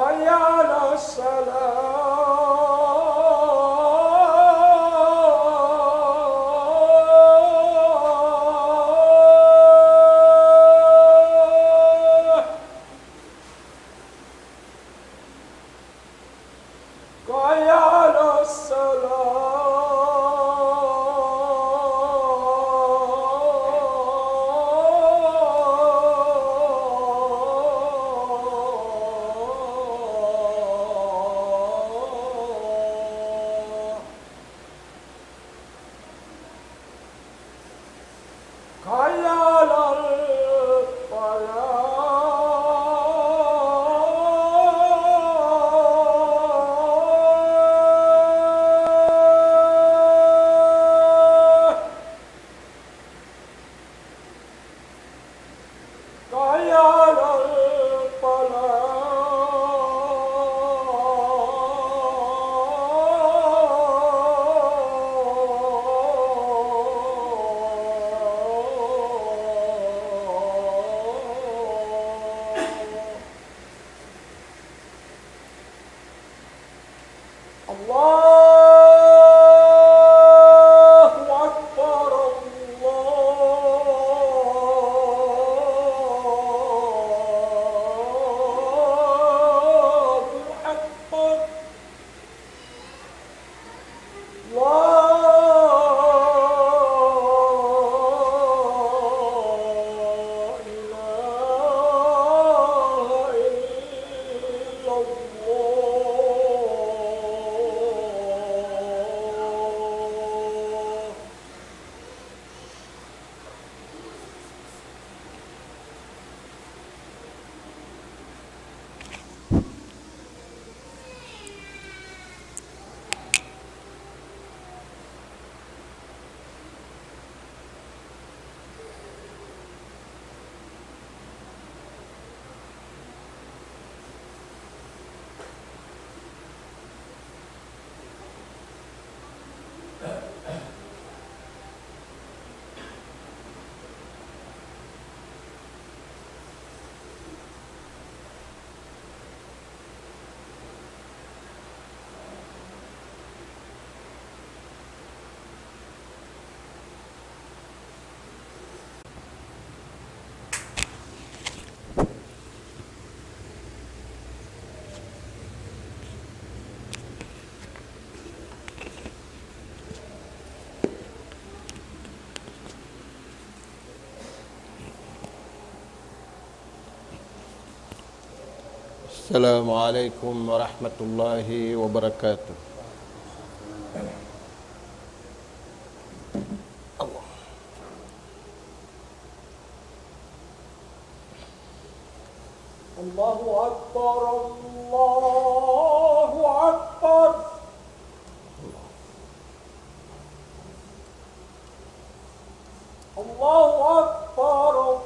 حي على الصلاة حي على حي على الفلاح حي على الفلاح الله أكبر الله أكبر لا إله إلا الله السلام عليكم ورحمة الله وبركاته. الله أكبر الله أكبر الله أكبر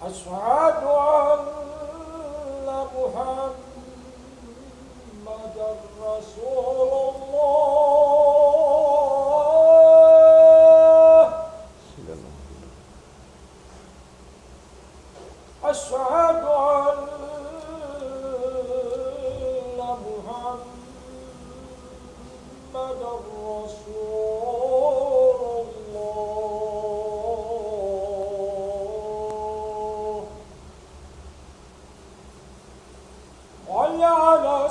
أشهد أن محمدا رسول الله أشهد أن محمدا رسول الله حي على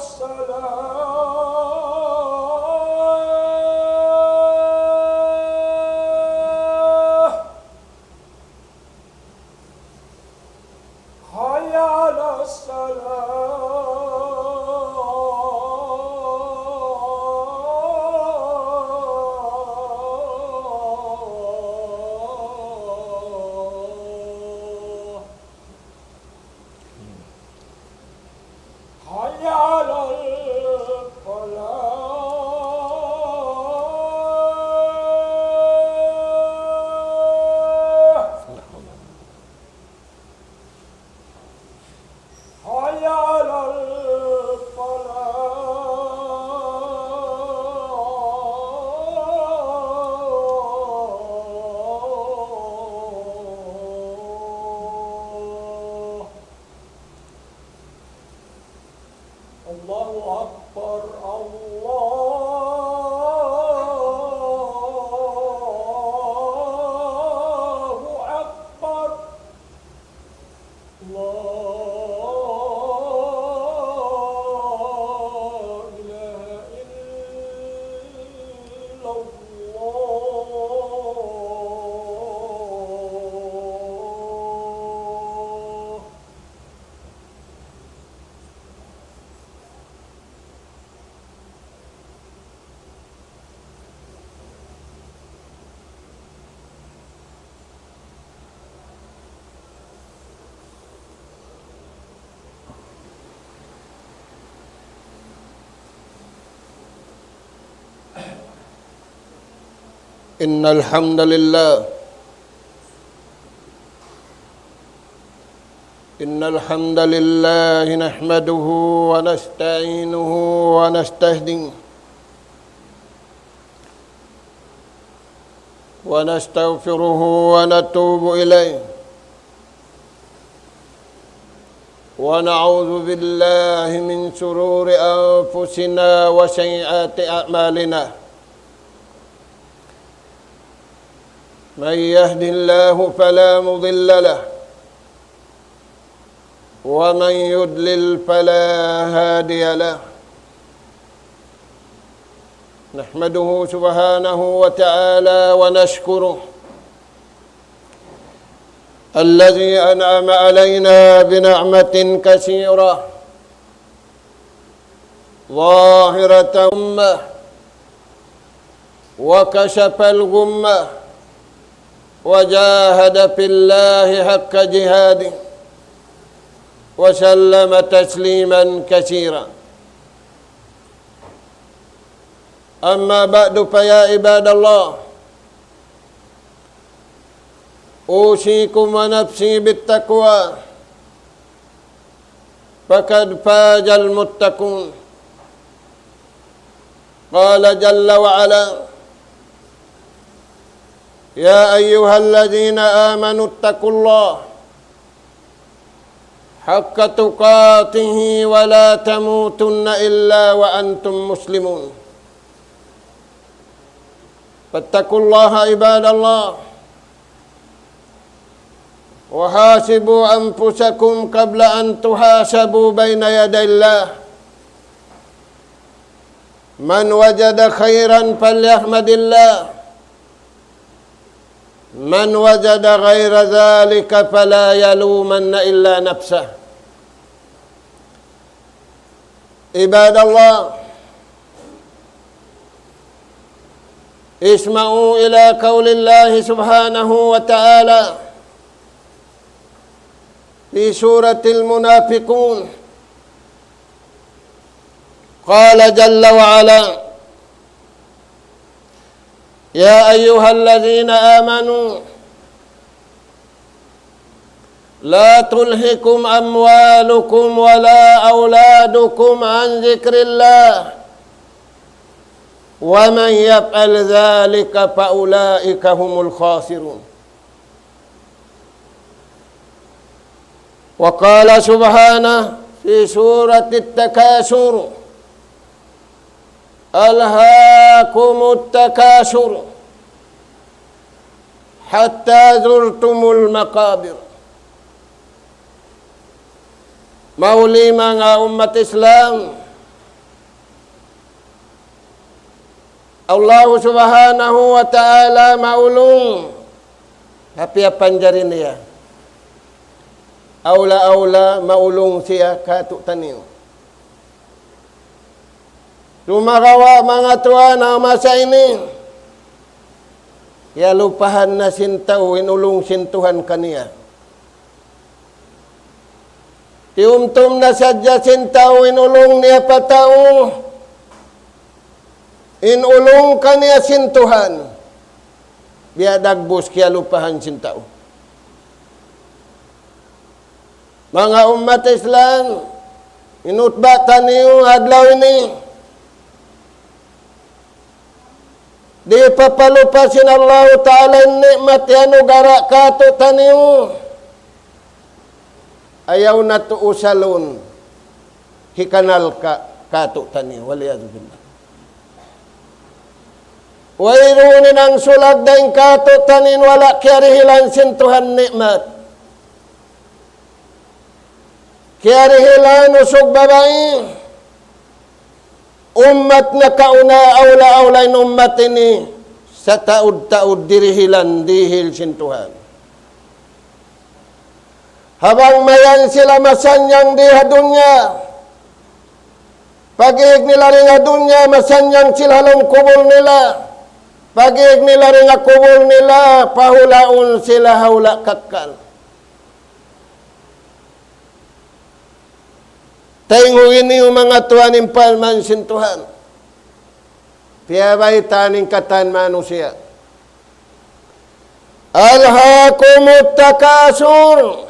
الصلاة حي على إن الحمد لله نحمده ونستعينه ونستهديه ونستغفره ونتوب إليه ونعوذ بالله من شرور أنفسنا وسيئات أعمالنا من يهد الله فلا مضل له ومن يضلل فلا هادي له نحمده سبحانه وتعالى ونشكره الذي أنعم علينا بنعمة كثيرة ظاهرة وكشف الغمة وجاهد في الله حق جهاده وسلم تسليما كثيرا أما بعد فيا عباد الله أوصيكم ونفسي بالتقوى فقد فاز المتقون قال جل وعلا يا أيها الذين آمنوا اتقوا الله حق تقاته ولا تموتن إلا وأنتم مسلمون فاتقوا الله عباد الله وحاسبوا أنفسكم قبل أن تحاسبوا بين يدي الله من وجد خيرا فليحمد الله من وجد غير ذلك فلا يلومن إلا نفسه عباد الله اسمعوا إلى قول الله سبحانه وتعالى في سورة المنافقون قال جل وعلا يا أيها الذين آمنوا لا تلهكم أموالكم ولا أولادكم عن ذكر الله ومن يفعل ذلك فأولئك هم الخاسرون وقال سبحانه في سورة التكاثر ألهاكم التكاثر حتى زرتم المقابر mauli mga umat Islam Allah subhanahu wa ta'ala maulung happy panjarin niya aula maulung siya katuk taniw Lumagawa mga tuwa na masa ini ya lupahan na sintaw inulong sintuhan kaniya tiumtum na sadya sintaw inulong niya patao inulong kaniya sintuhan biadagbos kaya lupahan sintaw mga umat Islam inutbatan niyo adlaw ini di papalupasin Allah Ta'ala nikmat yan ugara kato taniyo ayaw na to usalon hikanal kato taniyo waliyazubillah wairunin ang sulag daing kato tanin wala kiarihilan sintuhan nikmat kiarihilan usog babae umat na kauna awla-awlain umat ini sa taud-taud dirihilan dihil sintuhan. Habang mayan sila masanyang diha dunya, pag-iig nila rin nga dunya, masanyang sila halong kubol nila. Pag-iig nila rin nga kubol nila, pahulaon sila hawla kakal. Tayong ini yung mga tuwanin palman sintuhan. Piyabay taning katan manusia. Alhaakumut takasur.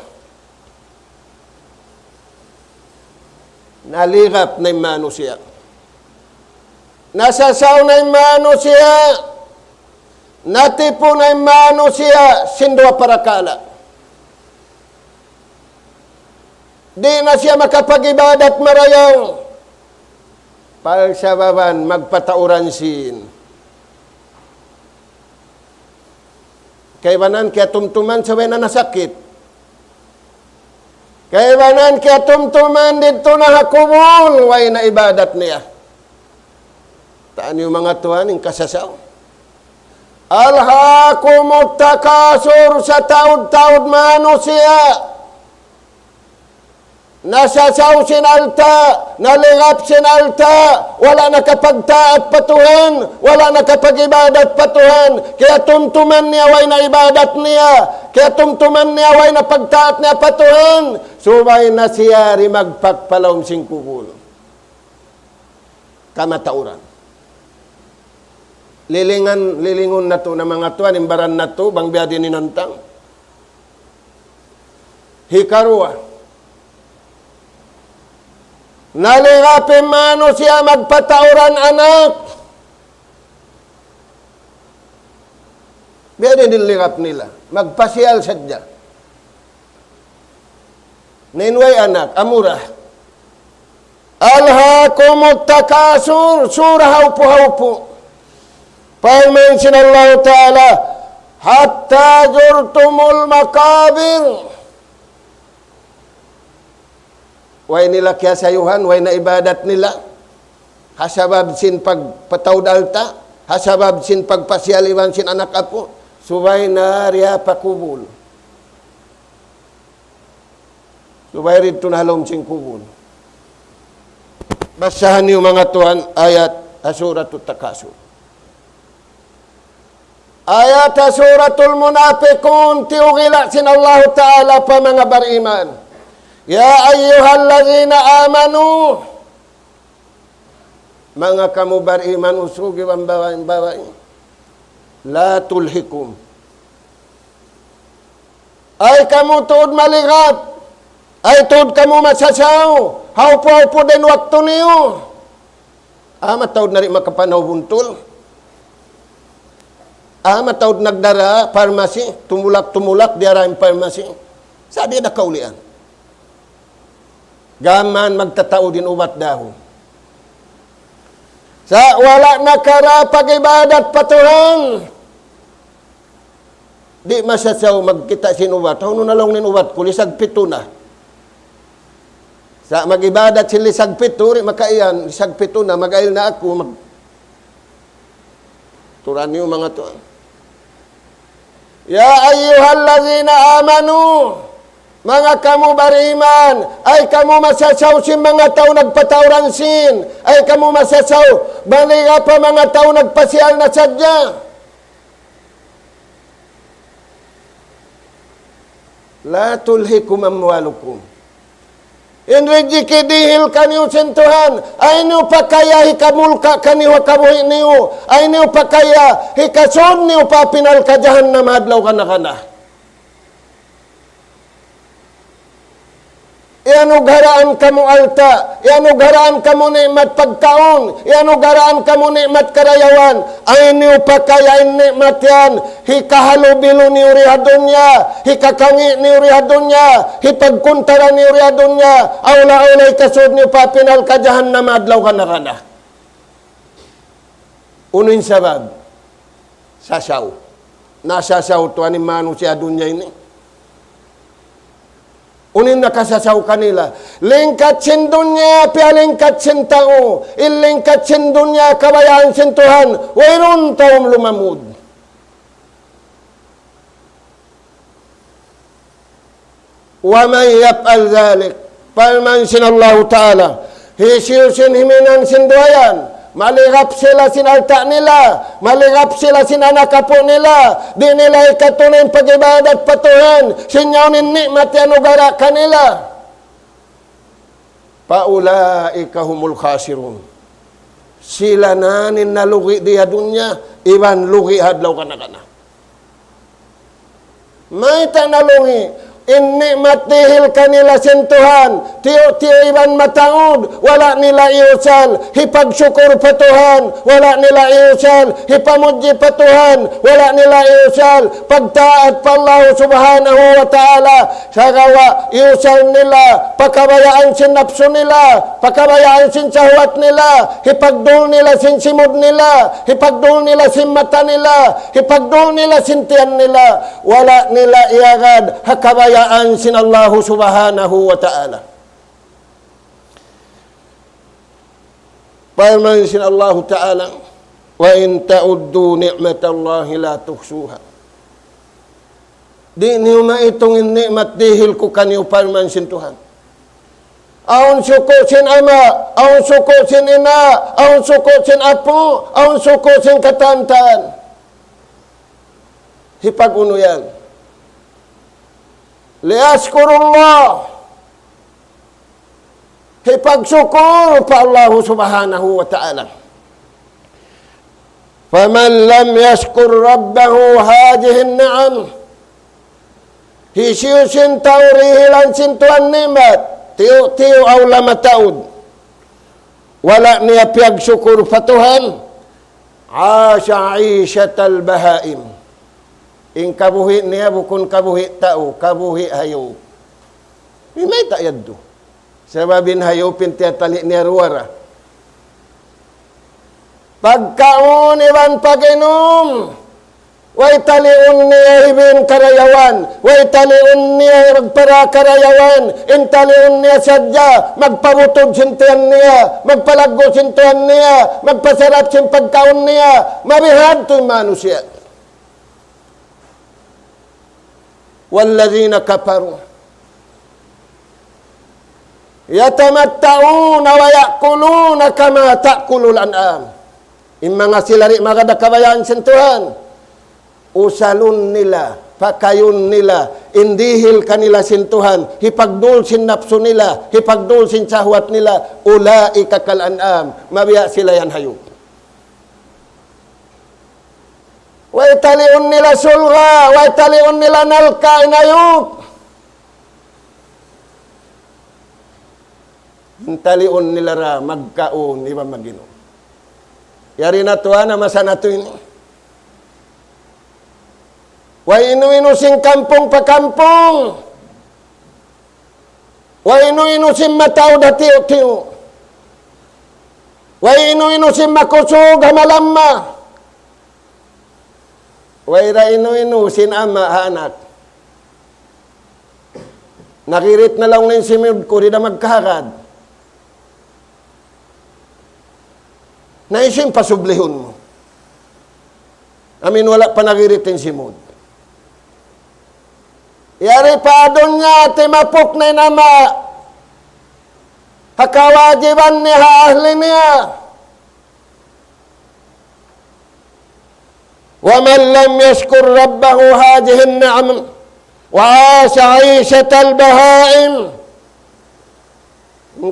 Naligap na yung manusia. Nasasaw na yung manusia. Natipo na yung manusia. Sindwa parakala. Di na siya makapag-ibadat marayaw. Pagsababan, magpatauran sin. Kaibanan kaya tumtuman sa wena nasakit. Kaibanan kaya tumtuman dito na hakubol, way na ibadat niya. Taan yung mga tuwan, yung kasasaw. Alhaakumut takasur sa taud-taud manusia. Nasasaw sinalta, nalingap sinalta, wala nakapagtaat patuhan, wala nakapag-ibadat patuhan, kaya tumtuman niya way na ibadat niya, kaya tumtuman niya way na pagtaat niya patuhan, subay na siya rin magpagpalawang singkubul. Kamatauran. Lilingon na to na mga tuwan, imbaran na to, bang biya din ninantang. Hikarua. Nalingapin mano siya magpatauran anak. Biya din nilingap nila. Magpasyal sadya. Ninway anak, amura. Alhaakumut takasur, surah haupu-haupu. Pag-mention Allah Ta'ala, hatta jurtumul makabir. Way nila kaya sayuhan, way na ibadat nila. Hasabab sin pagpatawdalta, hasabab sin pagpasyaliwan sin anak apo. Subay na riya pakubul. Subay rito na halom sin kubul. Basahan niyo mga tuhan, ayat Suratul Takasur. Ayat Suratul Munafiqun, tiugila sin Allah Ta'ala pa mga bariman. Ya ayyuhallazina amanu. Mga kamu bariman usugi wang bawain. La tulhikum. Ay kamu tuod maligap. Ay tuod kamu masasaw. Haupo-haupo din waktu niyo. Matawad na rin makapanaw buntul. Matawad nagdara farmasi. Tumulak-tumulak diara yung farmasi. Sabi na kaulian. Gaman magtatao din umat daho. Sa wala na karapag ibadat patuhan. Di masasaw magkita sinubat. Hano na lang ninubat ko, lisag pito na. Sa mag-ibadat si lisag pito, makaiyan, lisag pito na, mag-ail na ako. Turan niyo mga to. Ya ayyuhallazina amanu. Mga kamu bariman, ay kamu masasaw si mga tao nagpatawran sin, ay kamu masasaw, baliga pa mga tao nagpasyal na sadya. La tulhikum amwalukum. Inriji kidihil kaniyo sentuhan, ay niyo pa kaya hikamulka kaniyo kabuhi niyo, ay niyo pa kaya hikason niyo pa pinal ka jahannam adlaw kana. Ianugaraan kamu alta, ianugaraan kamu nikmat pagkaon, ianugaraan kamu nikmat karayawan, ay niyo pa kaya nikmat yan, hikahalubilo niyo riha dunya, hikakangi niyo riha dunya, hipagkuntara niyo riha dunya, awla-awlay kasud niyo pa pinal ka jahannam adlaw kana. Unuin sabab, sasaw. Nasasaw to ani manusia dunya ini. Unin nakasasaw kanila. Lingkat sin dunya, pia lingkat sin tao. Ilingkat sin dunya, kabayaan sin Tuhan. Wairun taong lumamud. Wa man yaf'al dhalik. Palman sin Allah Ta'ala. Hisiyo sin himinan sin duayan. Maligap sila sinalta nila. Maligap sila sinanak apo nila. Di nila ikatunin pag-ibadat patuhan. Sinyawin nikmat yan ugara kanila. Paulaika humul khasirun. Sila nanin nalugi diya dunya. Iban lugi hadlaw kana-kana. May tanalungi. Nikmat dihil kanila sin Tuhan. Tiyo iban mataud. Wala nila iusal. Hipagsyukur pa Tuhan. Wala nila iusal. Hipamudji pa Tuhan. Wala nila iusal. Pagtaat pa Allah subhanahu wa ta'ala. Sagawa iusal nila. Pakabayaan sin napso nila. Pakabayaan sin sahwat nila. Hipagdul nila sin simud nila. Hipagdul nila sin mata nila. Hipagdul nila sin tiyan nila. Wala nila iagad. Hakabayaan sin Allah subhanahu wa ta'ala. Firman sin Allah ta'ala, wa in ta'uddu ni'matallahi la tuhsuha. Di niyo maitong nikmat dihil ko kaniyo firman sin Tuhan. Aun suko sin ama, aun suko sin ina, aun suko sin apo, aun suko sin katantan. Hipaguno yan. Liyashkurullah. Hipagsyukur pa Allah subhanahu wa ta'ala. Faman lam yashkur rabbahu hadihin ni'am. Hisiyusin taurihilan sin Tuhan nimat. Tiyo aw lamataud. Wala niya piyagsyukur pa Tuhan. Asya isyatal bahaim. In kabuhi niya bukun kabuhi tao, kabuhi hayo. May tayad do. Sababin hayo pintiatali niya ruwara. Pagkaon iban pag-inom, way taliun niya ibin karayawan, way taliun niya para karayawan, in taliun niya sadya, magpabutod sintiyan niya, magpalaggo sintiyan niya, magpasarap sin pagkaon niya, mabihad to manusia. والذين كفروا يتمتعون ويأكلون كما تأكل الأنعام. Imanga sila rin magada kabayaan sin Tuhan. Usalun nila, pakayun nila, indihil kanila sin Tuhan, hipagdul sin napso nila, hipagdul sin sahwat nila, ulaika kal an'am. Mabiya sila yan hayo. Way taliun nila sulga, way taliun nila nalka, inayok. Taliun nila ra, magkaon, iba maginom. Yari na tuwa na masana to ini. Way inu-inu sing kampong pa kampong. Way inu-inu sing mataw da tiyo-tiyo. Way inu-inu sing makusog hamalamma. Wayra inu-inu, sin ama, anak. Nakirit na lang na yung simid ko, rin na magkakad. Naisim pasublihon mo. Amin, wala pa nakirit yung simod. Yari pa doon niya, timapok na yung ama. Hakawajiban niya, ahli niya. ومن لم يشكر ربه هذه النعم وعاش عيشة البهائم.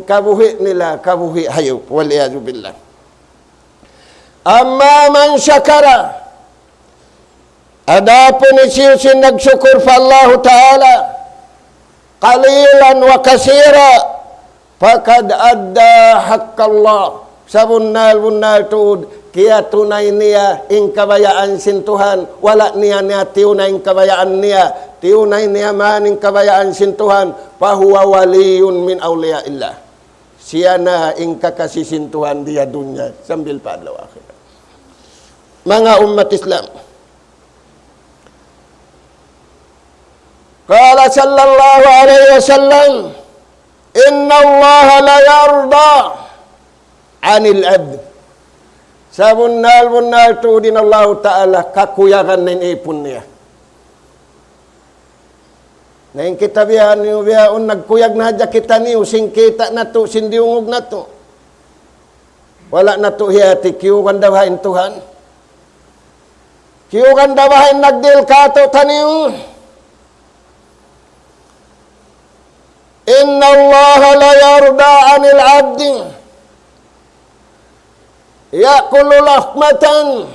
Kabuhi nila, kabuhi hayop. Waliyadu billah. Amma man syakara. Adapun isiyusin nagsyukur pa Allah Ta'ala. Qalilan wa kasira. Fakad adda haqqa Sabunal tuud. Kaya tunay niya ing kabayaan sin Tuhan. Wala niya tiunay ing kabayaan niya. Tiunay niya man ing kabayaan sin Tuhan. Fahuwa waliyun min awliya illah. Siya na ing kakasisin Tuhan dia dunya. Sambil paadlaw akhir. Mga umat Islam. Kala sallallahu alaihi wasallam, inna Allah la yarda anil abd. Sa bunal tu din Allah Ta'ala kakuyakan na ipon niya. Na yung kita biyan niyo biyaon nagkuyag na hadya kita niyo, sing kita na to, sindiungog na to. Wala na to hiyati, kiyukan dawahin Tuhan. Kiyukan dawahin nagdil ka to taniyo. Inna Allah la yarda anil abdi ya'kulu lahmatan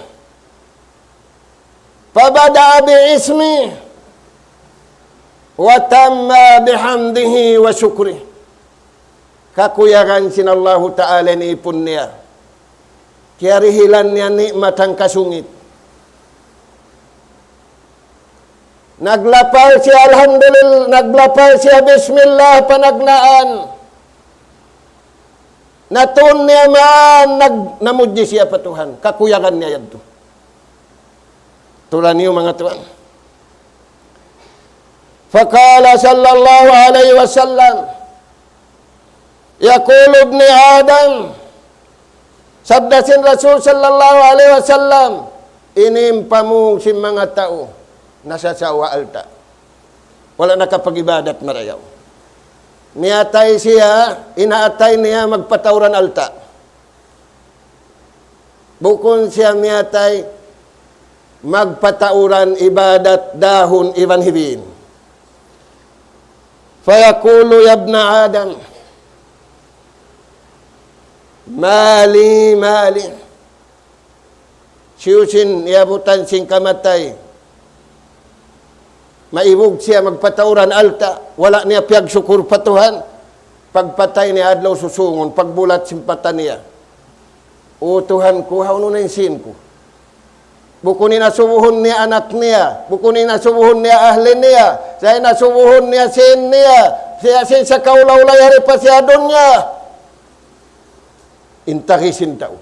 fabada'a bi'ismi wa tamma bihamdihi wa syukri. Kakuyakan sinallahu ta'ala ni ipun niya. Kiarihilan niya nikmatang kasungit. Naglapal siya alhamdulillah, naglapal siya bismillah panagnaan. Natun niya man, namudji siya pa Tuhan. Kakuyakan niya yan to. Tulan niyo mga Tuhan. Fakala sallallahu alaihi wasallam, Yaqulu ibni Adam, sabda sin Rasul sallallahu alaihi wasallam, inimpamong si mga tao, nasasawa alta. Wala nakapag-ibadat marayaw. Niatay siya, inaatay niya magpatawran alta. Bukon siya niatay magpatauran ibadat dahon iban hibin. Fayaqulu ya ibna Adam, mali, mali. Siyusin, iabutan sing kamatay. Maibog siya magpatauran alta. Wala niya piyag syukur patuhan. Pagpatay niya adlaw susungon. Pagbulat simpatan niya. O Tuhan ko, hauno na yung sin ko. Bukunin na subuhon niya anak niya. Bukunin na subuhon niya ahli niya. Saya na subuhon niya sin niya. Siya sin sa kaulaw-ulay hari pa siya doon niya. Intakisin tao.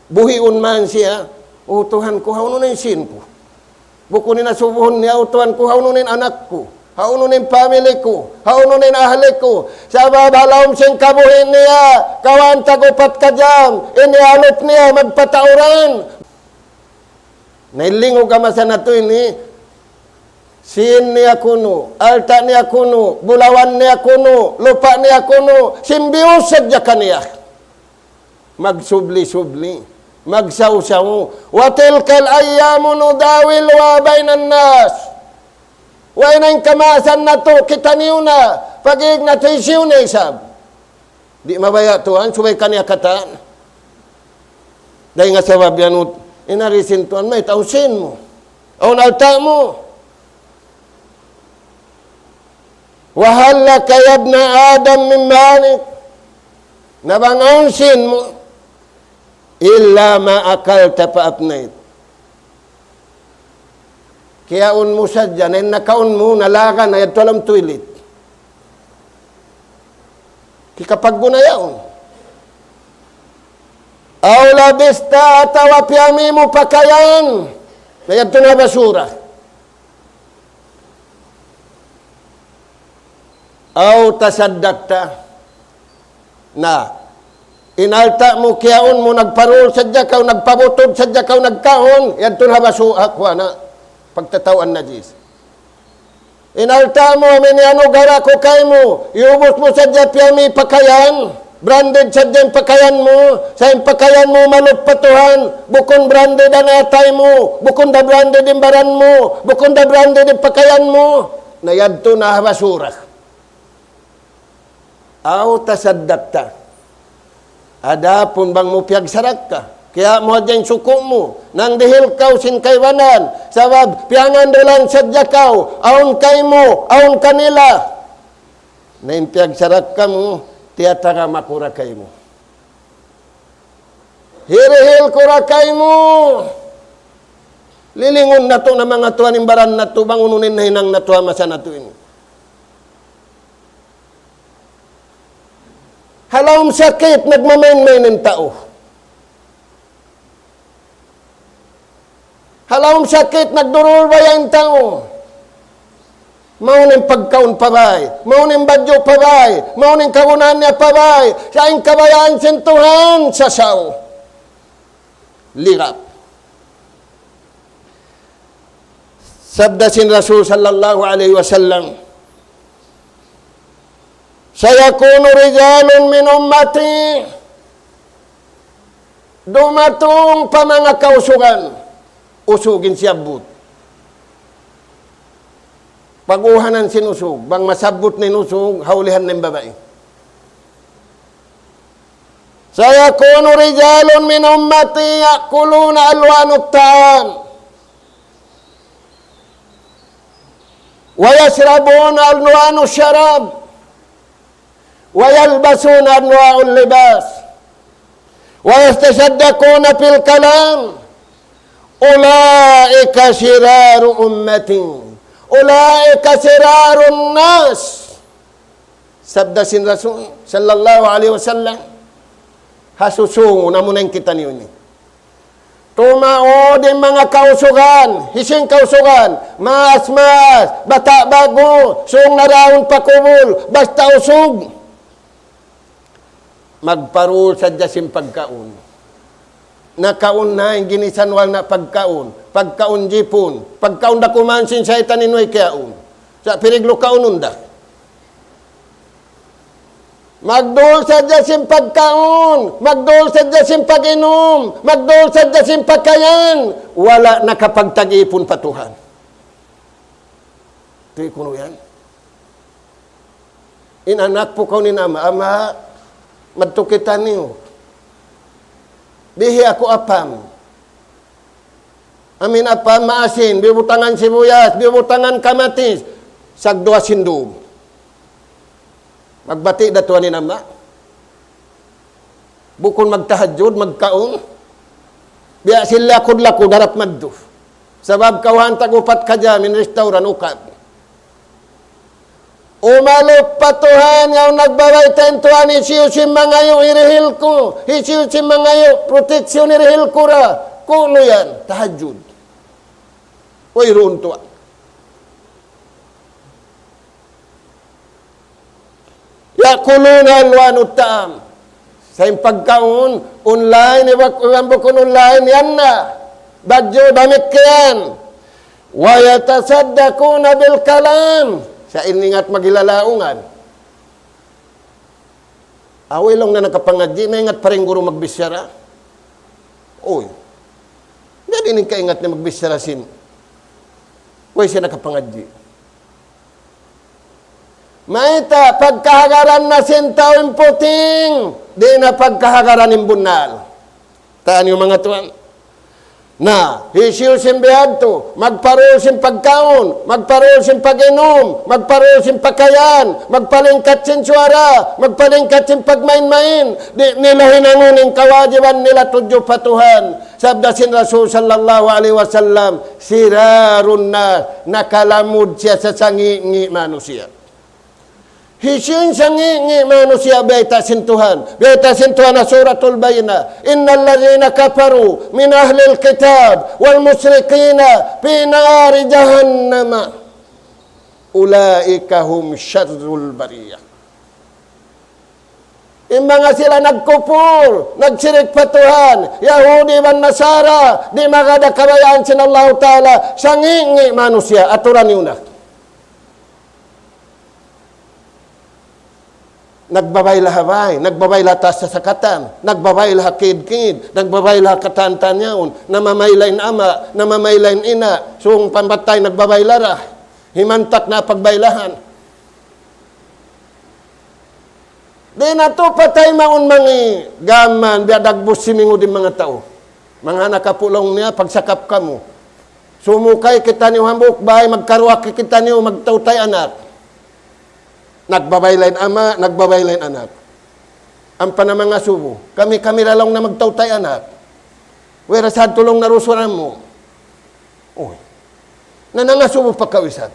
Buhiun man siya. O Tuhan ko, hauno na yung sin ko. Bukunin na subuhon niya, o Tuhan ko, haununin anak ko, haununin family ko, haununin ahli ko. Sa babalawm siyang kabuhin niya, kawan tagupat ka dyan, inialop niya, magpatauran. Nailingog ka masa na to ini, sin niya kuno, alta niya kuno, bulawan niya kuno, lupa niya kuno, simbios sadya ka niya. Magsubli-subli. Magsaw-saw. Wa tilkal ayyamu nudawil wa bainan nas. Wa inang kamasan na to, kita niyo na. Pag-iig na to isiw na isab. Di mabaya tuan, subay kanya kataan. Dahil nga sabab yan, inarisin tuan, may tausin mo. O nalta mo. Wahala kayab na Adam mimmanik. Nabangonsin mo. Illa ma'akal tapaapnait. Kaya mo siya dyan, ay nakaon mo, nalakan, ay ito alam tuilit. Kapag gunayaon. Aw labista atawapyami mo pakayan. Kaya ito na basura. Aw tasaddakta na inalta mo, kiyaon mo, nagparol sadya ka, nagpabutod sadya ka, nagkaon, yan ito na basuhak ko na, pagtatawan na Diyos. Inalta mo, miniano gara ko kay mo, iubos mo sadya piyami pakayan, branded sadya yung pakayan mo, sa yung pakayan mo malupatuhan, bukon branded ang atay mo, bukon da branded yung baran mo, bukon da branded yung pakayan mo, na yan ito na basura. Aw tasaddakta. Ada pun bang mo piyagsarak ka. Kaya mo dyan suko mo. Nang dihil kaw sin kaywanan. Sabab, piyangan dolan sadya kaw. Aon kay mo, aon kanila. Nain piyagsarak ka mo, tiyata ka makurakay mo. Hirihil kurakay mo. Lilingon na to na mga tuwan imbaran na to, bangununin na hinang na tuwa masa na to ini. Halawang sakit, nagmamain-main ng tao. Halawang sakit, nagdurulbay ang tao. Mauning pagkaon pabay, mauning badyo pabay, mauning kagunan niya pabay, sa aing kabayaan sintuhan sa sao. Lirap. Sabda sin Rasul sallallahu alaihi wasallam, sayakunu rijalun min ummati, dumatong pa mga kausugan, usugin siya but. Pag-uhanan sinusog, bang masabot ni nusog, haulihan ng babae. Sayakunu rijalun min ummati yakuluna alwanut ta'am wa yasrabuna alwanu syarab wa yalbasuna anwa'ul libas wa yastasaddaquna fil kalam ulaika syiraru ummatin ulaika sirarun nas. Sabda sin Rasul sallallahu alaihi wasallam, hasusungo na muna kita niyo ni. Tumao din mga kausugan, hising kausugan, mas, bata bago, sung naraon pakubol, basta usog. Magparul sa jasim pagkaon. Nakaon na yung ginisanwal na pagkaon. Pagkaon jipon. Pagkaon da kumansin sa itaninway kaon. Sa piriglo kaon da. Magdol sa jasim pagkaon. Magdol sa jasim pag-inom. Magdol sa jasim pagkayan. Wala nakapagtag-ipon patuhan. Ito kuno yan. Inanak po ko ni Ama, madtukitan niyo. Bihi ako apam. Amin apam maasin, bibutangan sibuyas, bibutangan kamatis, sagdua sindum. Magbati datuan ni Nama. Bukon magtahajud, magkaon. Biya sila kudlako darap maddo. Sabab kawahan tagupat ka dyan, min restauran ukad. Umalop patuhan yung nagbabay tentuan, isiyo si mangayo irihil ko, isiyo si mangayo proteksyon irihil ko ra. Kuno yan, tahajud. Uy, roon tuwa. Yakuluna alwanut ta'am. Sa yung pagkaon, online, iwan bukon online, yan na. Badyo, damit ka yan. Wayatasaddakuna bil kalam. Sa iningat magilalaungan. Away lang na nakapangadji, may ingat pa rin guro magbisyara. Uy, hindi din ka ingat na magbisyara sin. Uy, siya nakapangadji. Maita, pagkahagaran na sin taon puting, di na pagkahagaran ng bunal. Taan yung mga tuwan. Na, hisiyo simbihan to, magparol sin pagkaon, magparol sin pag-inom, magparol sin pakayan, magpalingkat sin suara, magpalingkat sin pagmain-main, di nila hinanguning kawajiban nila tudyo patuhan. Sabda sin Rasul sallallahu alaihi wasallam, sirarun na, nakalamud siya sa sangi-ngi manusia. Hisin sangi manusia biya sintuhan. Biya sintuhan na suratul Bayna. Innal ladzina kafaru min ahlil kitab wal musyrikina fi nari jahannam. Ulaika hum syarrul bariyah. Mga sila nagkupur, nagsirik patuhan, Yahudi man Nasara, di magada kabayaan sin Allah Ta'ala, sangi manusia, aturan yun na. Nagbabayla-habay, nagbabayla tas sa sakatan, nagbabayla kid-kid, nagbabayla katantan yaon, namamaylain ama, namamaylain ina, suong pambatay nagbabayla ra, himantak na pagbaylahan. Di na to patay maun mangi gaman, biadagbos simingo din mga tao. Mga nakapulong niya, pagsakap ka mo. Sumukay kita niyo hambuk, bahay magkaruak kita niyo, magtautay anak. Nagbabaylain ama, nagbabaylain anak. Ang panamanga subo, kami lalong na magtautay anak. Wera sad tulong narusuran mo. Uy, nanangasubo pa kawisat.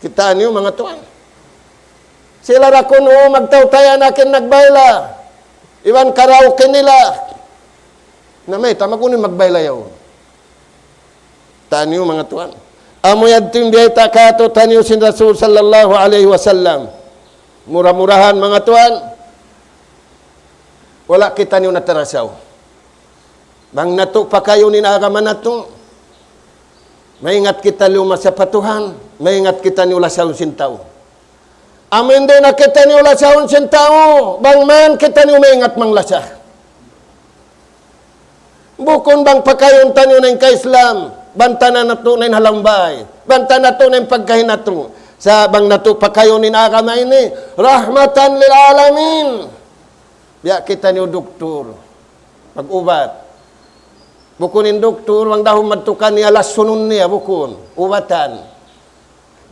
Kita niyo mga tuan. Sila ra kuno magtautay anakin nagbayla. Iwan karaoke nila. Na may tama kuno magbayla yaw. Tanyo mga tuan. Amo yadto biyay takato tanyo sin Rasul sallallahu alaihi wasallam. Murah-murahan mga tuan. Wala kita niyo natarasaw. Bang nato pa kayo ni nagaman nato. Maingat kita luma sa patuhan. Maingat kita niyo lasaw sin tao. Amin din na kita niyo lasaw sin tao. Bang man kita niyo maingat mang lasa. Bukon bang pakayon tanyo ng ka-Islam. Banta na nato na halambay. Banta na to na pagkahinato. Sa bang nato pakayon ni nagamay ni. Rahmatan lil alamin. Biya kita niyo doktor. Pag-ubat. Bukunin doktor, wang dahong matukan niya, alas sunun niya, bukun. Ubatan.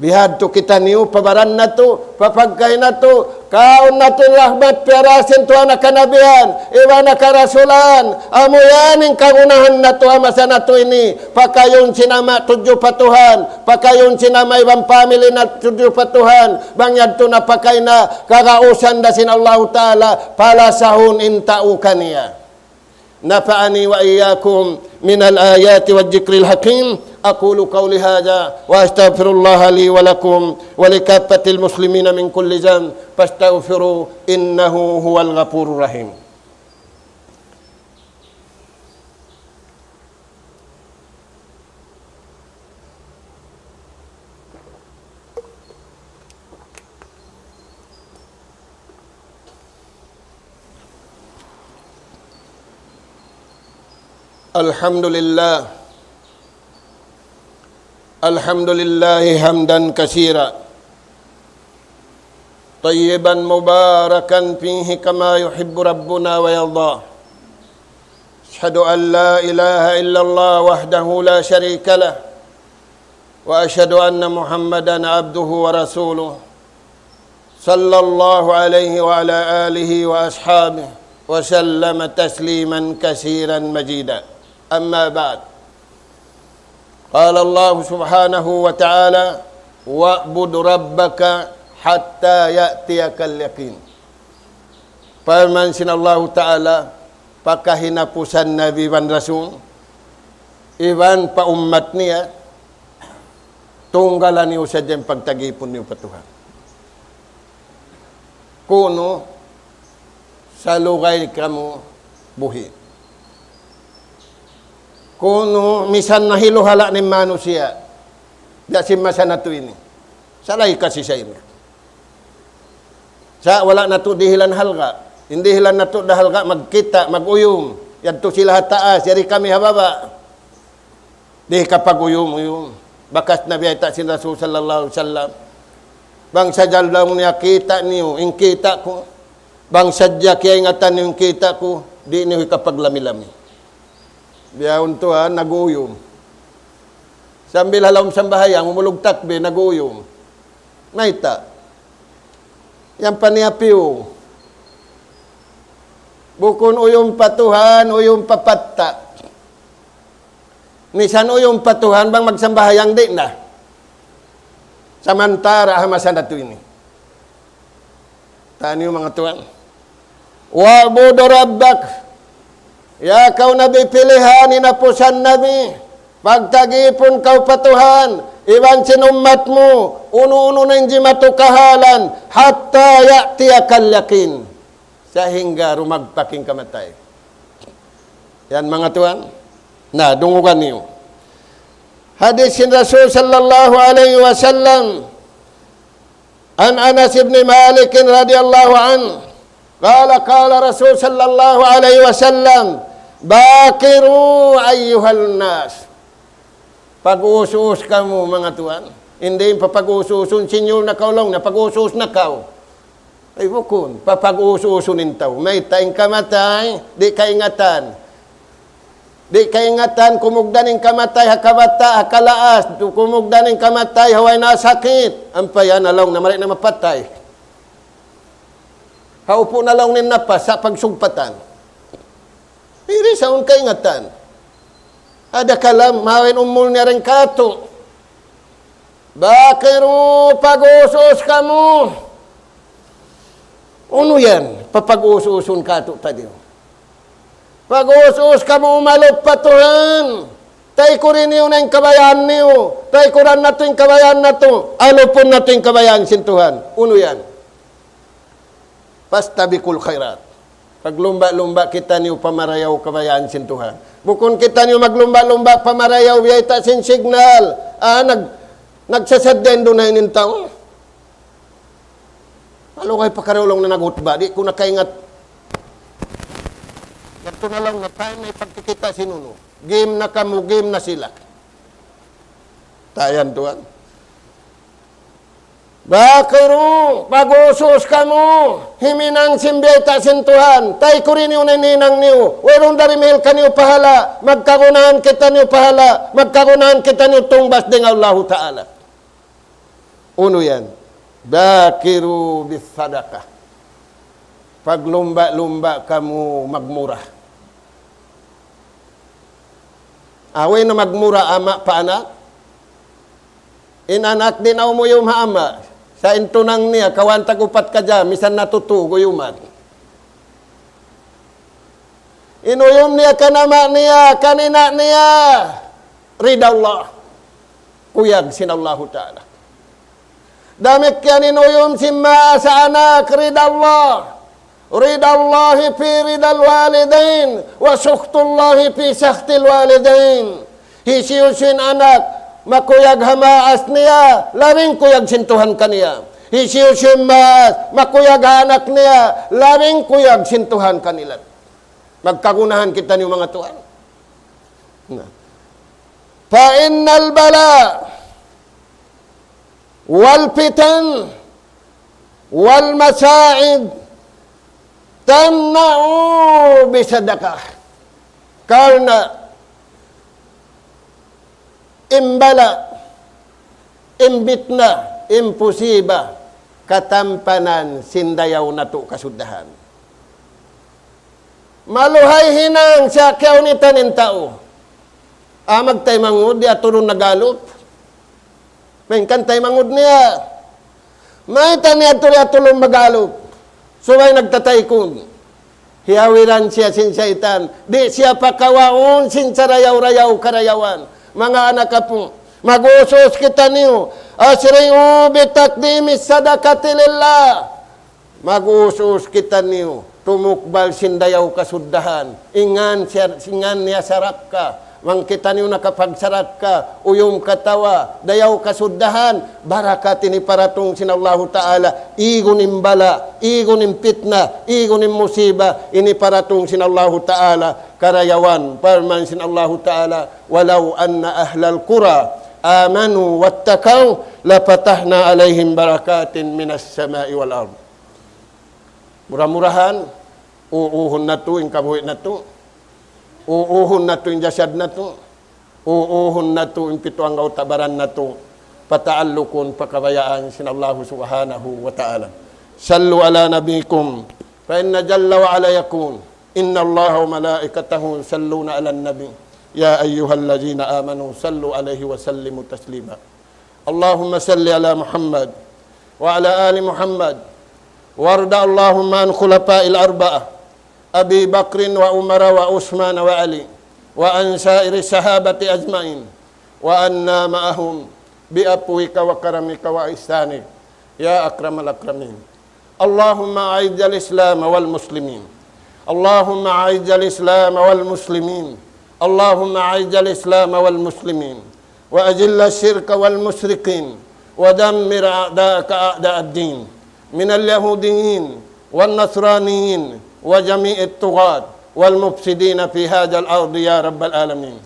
Bihad to kita niyo, pabaran na to, papagkay na to, kaon na to rahmat, perasin to na kanabihan, iba na karasulan, amo yaning kagunahan na to, amasa na to ini, pakayon sinama, tudyo patuhan, pakayon sinama ibang family na tudyo patuhan, bangyad to na pakay na, kakausan da sin Allah Ta'ala, palasahun intao kaniya. نفعني وإياكم من الآيات والذكر الحكيم أقول قولي هذا وأستغفر الله لي ولكم ولكافة المسلمين من كل ذنب فاستغفروا إنه هو الغفور الرحيم الحمد لله حمدا كثيرا طيبا مباركا فيه كما يحب ربنا ويرضى أشهد أن لا إله إلا الله وحده لا شريك له وأشهد أن محمدا عبده ورسوله صلى الله عليه وعلى آله وأصحابه وسلم تسليما كثيرا مجيدا أما بعد قال الله سبحانه وتعالى واعبد ربك حتى يأتيك اليقين Firman sin Allah Ta'ala pakahinapusan Nabi Iban Rasul Iban pa ummat niya tunggalan niyo sa dyan pagtagipon niyo patuhan kuno sa lugay kamo buhi kuno misan nahiluhala ni manusia da si masanatu ini salay kasi sa ini sa wala nato dihilan halga hindi hilan nato dahalga magkita maguyom yadto sila taas yari kami hababa di kapag uyom bakas nabi ta sin Rasul sallallahu alaihi wasallam bang sajal daw niya kita niyo ing kita ko bang sadya kaya ingatan niyo ing kita ko di niyo kapag lami-lami biya unto naguyom. Sambil halawm sambahayang, umulog takbe, naguyom. Naita. Yang paniapiw. Bukon uyong patuhan, uyong papatta. Nisan uyong patuhan, bang magsambahayang di na. Samantara, hamasan na ito ini. Taniyo mga tuwan. Wa'budu rabbak. Ya kau nabi pilihan inapusan nabi pagtagipon kau patuhan iban sinummatmu uno-uno na hindi matukahalan hatta ya'tiyakal yakin sehingga rumagpaking kamatay. Yan mga tuan na dungugan niyo hadis sin Rasul sallallahu alaihi wasallam an Anas ibn Malik radhiyallahu anhu qala Rasul sallallahu alaihi wasallam bakiru ayyuhal nas. Pag-usus ka mo mga tuan. Hindi papag-ususun sinyo na kaulong na pag-usus na kaw. Ay bukon, papag-ususunin taw. May taing kamatay, di kaingatan. Di kaingatan, kumugdan ng kamatay, hakabata, hakalaas. Kumugdan ng kamatay, haway na sakit. Ampayan na lang na mali na mapatay. Haupo na lang ninapas sa pagsugpatan. Piri sa un kaingatan. Ada kalam, mawin umul niya rin kato. Bakiru, pag-usus ka mo. Uno yan, papag-ususun kato tadi. Pag-usus ka mo, umalop patuhan. Tay ko rin yun ang kabayaan niyo. Tay ko rin nato yung kabayaan na to. Ano po nato yung kabayaan, sintuhan? Uno yan. Pastabikul khairat. Paglumba-lumba kita niyo pamarayaw kabayaan, sintuhan. Bukon kita niyo maglumba-lumba pamarayaw, biyayta sin signal. Nagsasadden doon na inin tao. Alo kay pakarulong na nagutba. Di ko nakaingat. Ito na lang na tayo may pagkikita sinuno. Game na kamo, game na sila. Tayan tuan. Bakiro, pag-usos ka mo, himinang simbiyeta sintuhan, tay ko rin yung naninang niyo, werong darimil ka niyo pahala, magkagunahan kita niyo pahala, magkagunahan kita niyo tungbas ding Allah Ta'ala. Uno yan, bakiru bis sadaqah. Paglumba-lumba kamu magmura. Away na magmura ama pa anak. Inanak din mo yung ama. Sa intunang niya, kawantag upat ka dyan, misan natutugo yuman. Inuyom niya kanama niya, kanina niya. Rida Allah. Kuyag sinallahu ta'ala. Damit yan inuyom simma sa anak, rida Allah. Rida Allahi fi ridal walidain, wa sukhtullahi fi sakhtil walidain. Hisiyusin anak, makuyag hamaas niya, labing kuyag sintuhan kaniya. Hisiyusin maas, makuyag anak niya, labing kuyag sintuhan kanila. Magkagunahan kita niyo mga tuan. Fa innal bala wal fitan wal masa'id tamna'u bisadaqah. Karena imbala, imbitna, imposiba, katampanan, sindayaw na to kasudahan. Maluhay hinang sa kaunitan ng tao. Amag tay mangud, di aturong nagalop. Maykan tay mangud niya. May tani atulong magalop. Subay nagtataykon. Hiyawiran siya sin syaitan. Di siya pakawaon sin sarayaw-rayaw karayawan. Mga anak ka po, mag-usos kita niyo. Asri'u bitakdimis sadakati lillah. Mag-usos kita niyo. Tumukbal sindayaw kasuddahan. Ingan niya sarap ka. Mang kita niyo nakapagsarat ka. Uyong katawa. Dayaw kasuddahan. Barakat ini paratong sinallahu ta'ala. Igonim bala. Igonim fitna. Igonim musiba. Ini paratong sinallahu ta'ala. Karayawan. Parman sinallahu ta'ala. Walau anna ahlal qura. Amanu wattakaw. Lapatahna alaihim barakatin minas sama'i wal ard. Murah-murahan. Uuhon na to. Ingkabuhi na to. Uuhon na to yung jasad na to. Uuhon na to yung pituang tabaran na to. Pataalukon, pakabayaan sinallahu subhanahu wa ta'ala. Sallu ala nabikum. Fa inna jalla wa ala yakun. Inna allaha wa malaikatahu salluna ala nabi. Ya ayyuhallazina amanu sallu alaihi wa sallimu taslima. Allahumma salli ala Muhammad wa ala ali Muhammad. Warda Allahumma an khulafa'il arba'ah. Abi Bakrin wa Umar wa Uthman wa Ali wa an sairi sahabati ajmain wa anna ma'ahum bi apwika wa karamika wa ihsanik ya akramal akramin. Allahumma a'izzal Islam wal muslimin. Allahumma a'izzal Islam wal muslimin. Allahumma a'izzal Islam wal muslimin wa ajilla syirka wal musyrikin wa dammir a'da'aka a'da'ad-din min al-yahudiyyin wan nasraniyin وجميع الطغاة والمفسدين في هذا الأرض يا رب العالمين.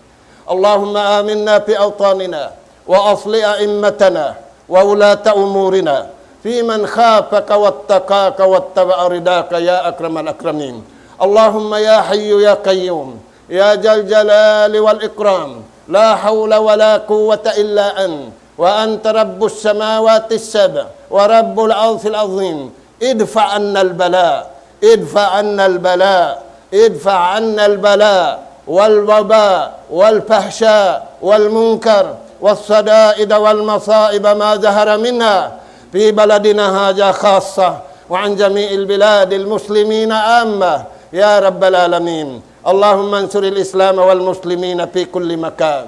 اللهم آمنا في أوطاننا وأصلح أئمتنا وولاة أمورنا في من خافك واتقاك واتبع رضاك يا أكرم الأكرمين. اللهم يا حي يا قيوم يا ذا الجلال والإكرام لا حول ولا قوة إلا أنت وأنت رب السماوات السبع ورب العرش العظيم. ادفع عنا البلاء ادفع عنا البلاء ادفع عنا البلاء والوباء والفحشاء والمنكر والصدائد والمصائب ما ظهر منها في بلدنا هذا خاصة وعن جميع البلاد المسلمين عامة يا رب العالمين. اللهم انصر الإسلام والمسلمين في كل مكان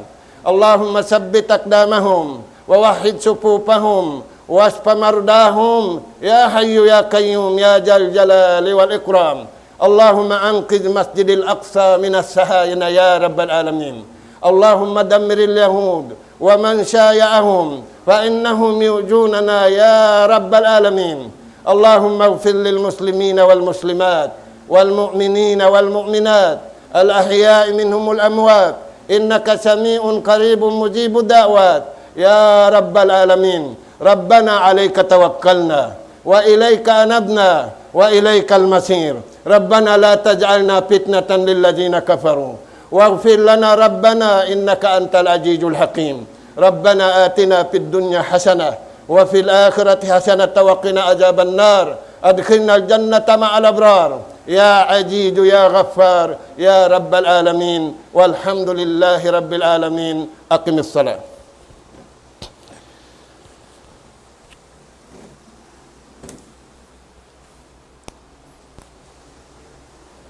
اللهم ثبت أقدامهم ووحد صفوفهم واشف مرضاهم يا حي يا قيوم يا ذا الجلال والإكرام. اللهم أنقذ مسجد الأقصى من السهاين يا رب العالمين. اللهم دمر اليهود ومن شايعهم فإنهم يؤذوننا يا رب العالمين. اللهم اغفر للمسلمين والمسلمات والمؤمنين والمؤمنات الأحياء منهم الأموات إنك سميع قريب مجيب الدعوات يا رب العالمين. ربنا عليك توكلنا وإليك أنبنا وإليك المصير. ربنا لا تجعلنا فتنة للذين كفروا واغفر لنا ربنا إنك أنت العزيز الحكيم. ربنا آتنا في الدنيا حسنة وفي الآخرة حسنة وقنا عذاب النار. أدخلنا الجنة مع الأبرار يا عزيز يا غفار يا رب العالمين. والحمد لله رب العالمين. أقم الصلاة.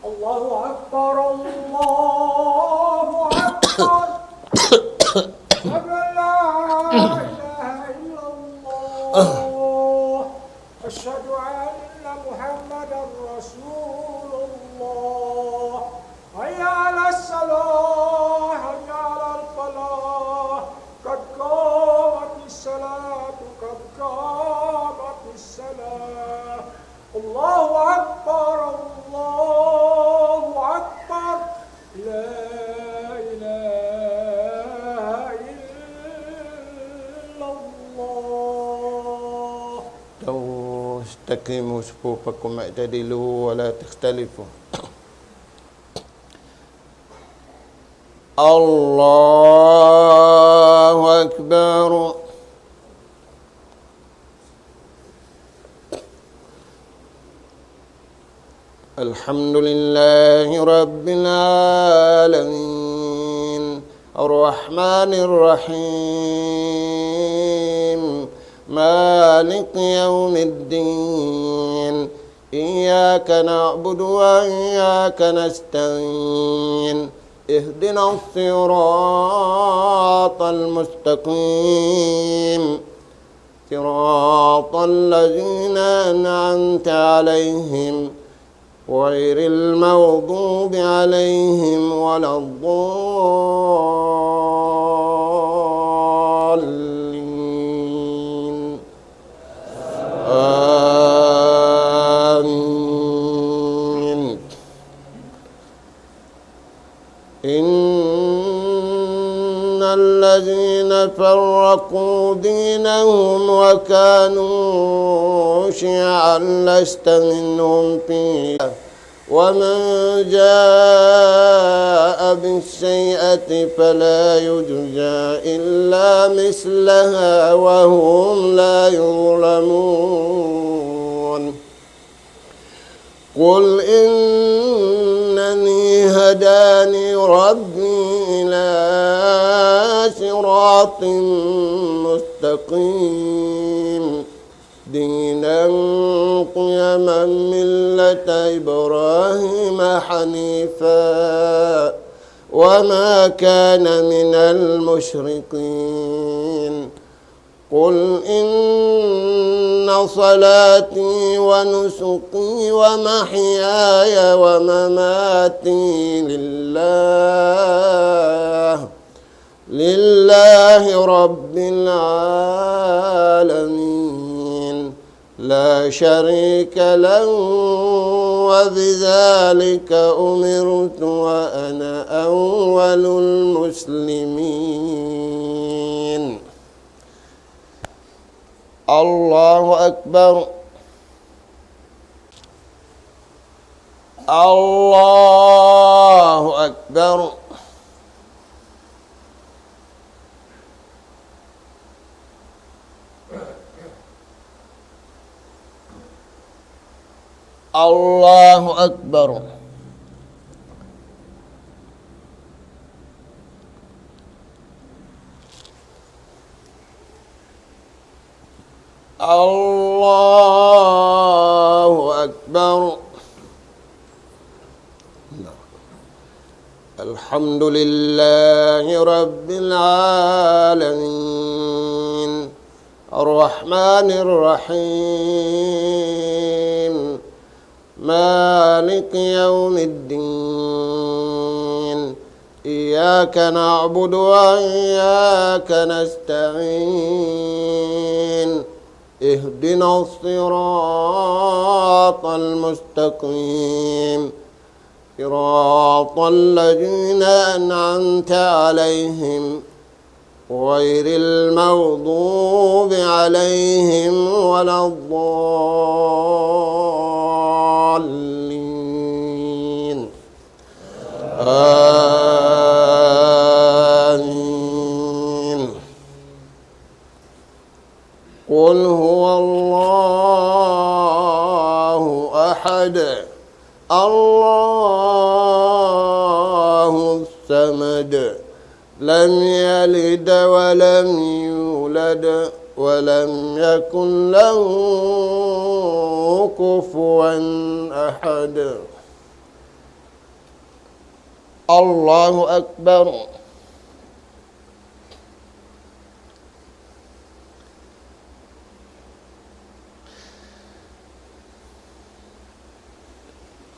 الله أكبر الله أكبر أشهد أن لا إله إلا الله أشهد أن محمدا رسول الله. حي على الصلاة حي على الفلاح قد قامت الصلاة قد قامت الصلاة. الله أكبر الله أكبر لا إله إلا الله. استقيموا صفوفكم اعتدلوا ولا تختلفوا. الله أكبر. الحمد لله رب العالمين الرحمن الرحيم مالك يوم الدين إياك نعبد وإياك نستعين اهدنا الصراط المستقيم صراط الذين أنعمت عليهم غير المغضوب عليهم ولا الضالين آمين. إن الذين فرقوا دينهم وكانوا شيعا لست منهم فيه ومن جاء بالسيئة فلا يجزى إلا مثلها وهم لا يظلمون. قل إنني هداني ربي إلى صراط مستقيم دينا قيما ملة إبراهيم حنيفا وما كان من المشركين. قل إن صلاتي ونسكي ومحياي ومماتي لله رب العالمين لا شريك له وبذلك أمرت وأنا أول المسلمين. الله أكبر الله أكبر. الله أكبر. الله أكبر. الحمد لله رب العالمين الرحمن الرحيم مالك يوم الدين إياك نعبد وإياك نستعين اهدنا الصراط المستقيم صراط الذين أنعمت عليهم غير المغضوب عليهم ولا الضالين آمين. قل هو الله أحد الله الصمد لم يلد ولم يولد ولم يكن له كفوا أحد. الله أكبر.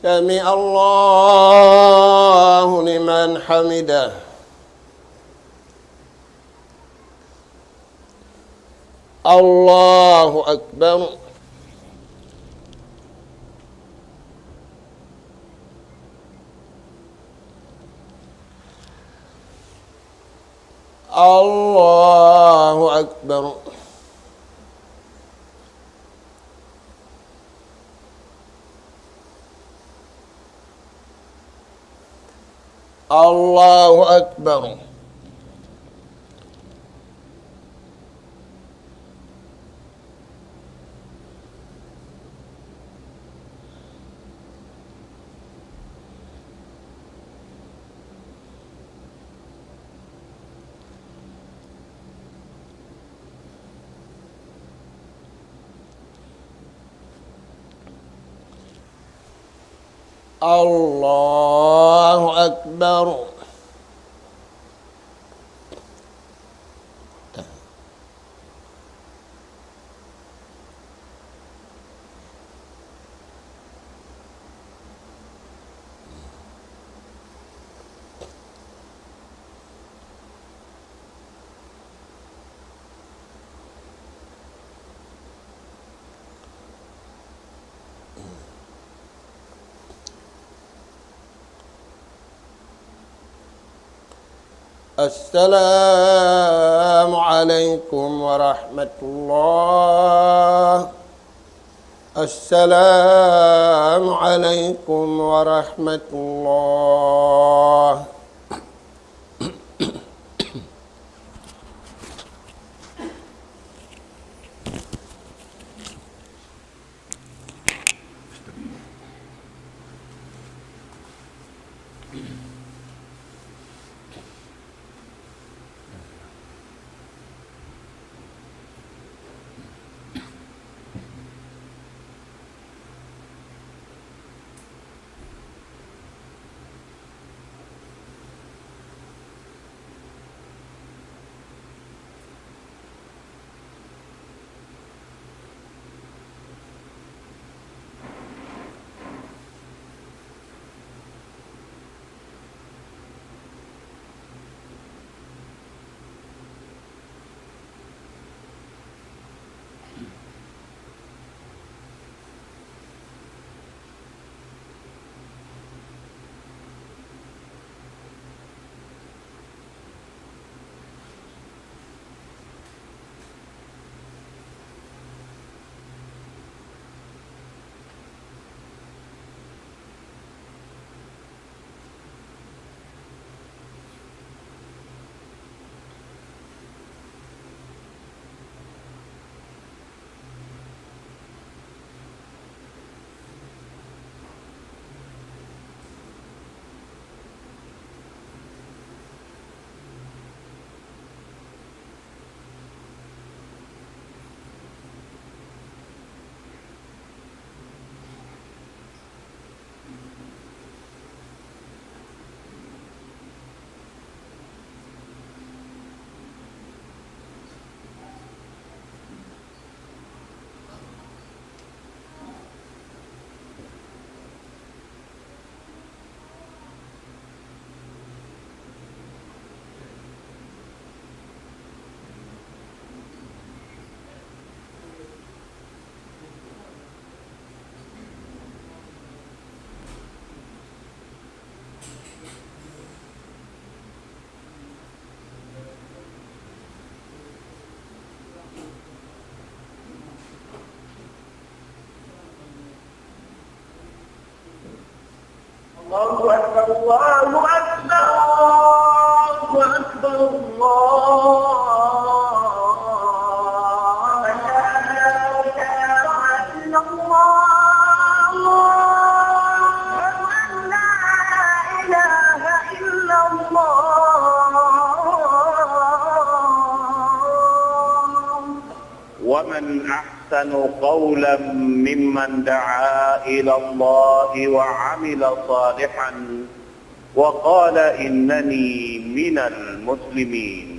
سمع الله لمن حمده. الله أكبر. الله أكبر. الله أكبر. الله أكبر. السلام عليكم ورحمة الله. السلام عليكم ورحمة الله. الله أكبر الله أكبر الله أكبر الله لا إله إلا الله لا إله إلا الله ومن أحسن قولا ممن دعا إلى الله وعمل صالحا وقال إنني من المسلمين